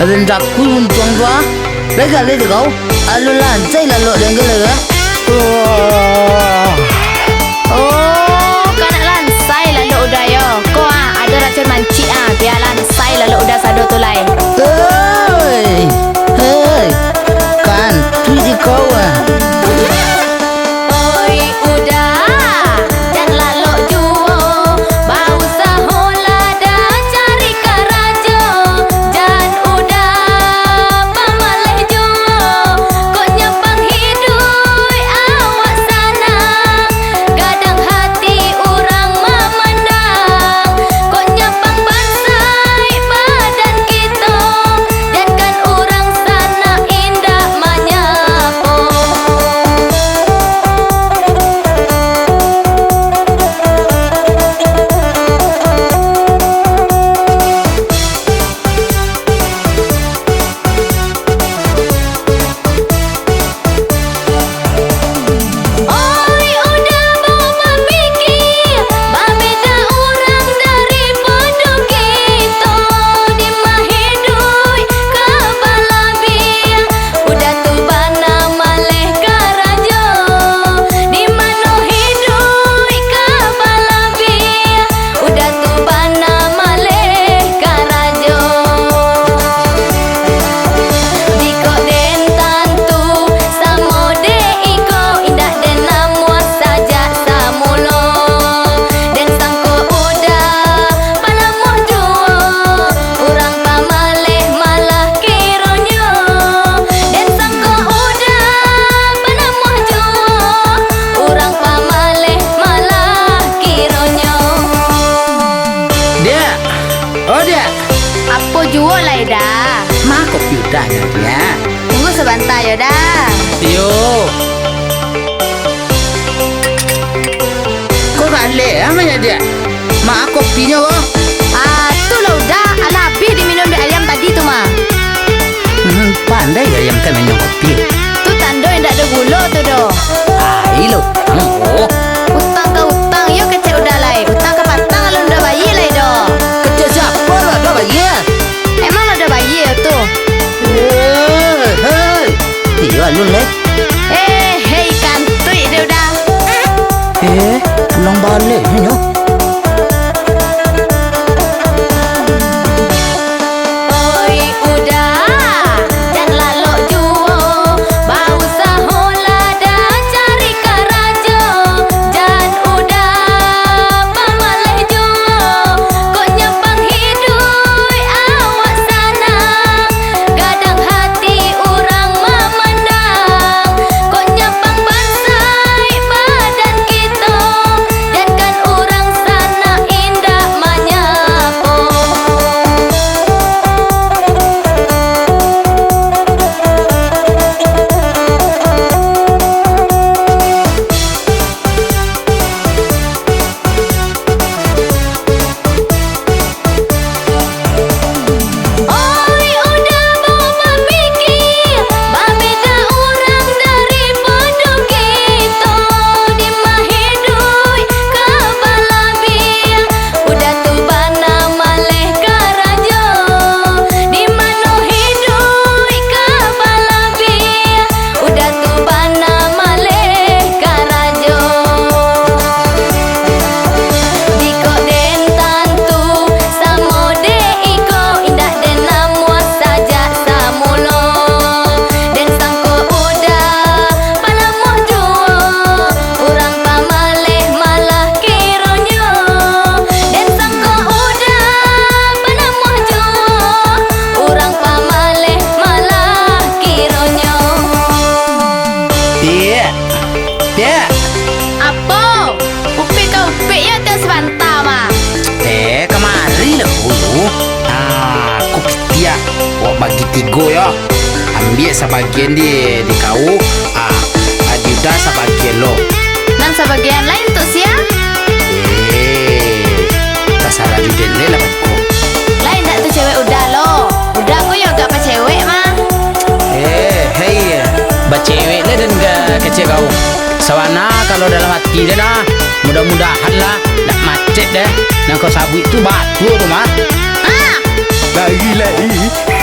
rendak ku untung tua. Lega le kau. Alu lancai lalu dengan lega. Oh, kan lansai lalu udah yo. Kau ada racun mancik biar lansai lalu udah sado tulai. Hei, kan tu di kau Oi udah dan lalu juo bau sahola dah cari karajo dan udah pamaleh juo kok nyapang hidui awak sana gadang hati orang memandang kok nyapang bansai badan kita dan kan orang sana indah menyapo. Oi udah mau memikir berbeda orang dari penduduk kita di mahidui kebalabia udah tu bana maleh karajo di mano hidui kebalabia udah tu bana maleh karajo diko den tantu samo de iko indah den namuat saja samulo den sangko udah palamuh juo urang pamaleh malah kironyo den sangko udah palamuh juo urang pamaleh malah kironyo. dia. Oh dia. Apa juo lah dah. Mak komputer dia. Tunggu sebentar ya dah. Yo. Kau balik apa ya dia? Mak kopinya kau. Tu lah udah ala habis diminum di ayam tadi tu mah. Pandai ya yang kan minum kopi. Tu tanda yang tak ada gula tu doh. Ilo. Oh. Utang ke utang, yo kecil udah lai. Utang ke patang kalau udah bayi lai doh. Kerja siapa lah dah bagi? Emang lo udah bayi ya tu? Hei. Iya lu lek. Hei kantui dia udah. Pulang balik ni. Oi udah dan lalu juo bau sahola dah cari karajo dan udah pamaleh juo kok nyapang hidui awak sana gadang hati orang memandang kok nyapang bansai badan kita dan kan orang sana indah menyapo. Oi udah mau memikir berbeda orang dari penduduk kita di mahidui kebalabia udah tu bana maleh karajo di mano hidui kebalabia udah tu bana maleh karajo diko den tantu samo de iko indah den namuat saja samulo den sangko udah palamuh juo urang pamaleh malah kironyo den sangko udah palamuh juo urang pamaleh malah kironyo. Dia. Apa? Upik kau upik ya tak sebentar mah. Kemari lah dulu. Kopi dia. Wah bagi 3 ya. Ambil sebagian di kau. Ajuda sebagian lo. Dan sebagian lain tu sia. Tak salah di dene lah aku. Lain tak tu cewek udah lo. Udah aku yang gak apa cewek mah. Hei. Bacewek le dan kecil kau. Sawana kalau dalam hati dia dah. Mudah-mudahan lah tak macet deh. Nak kau sabuk tu batu tu mah. Ah. Lagi.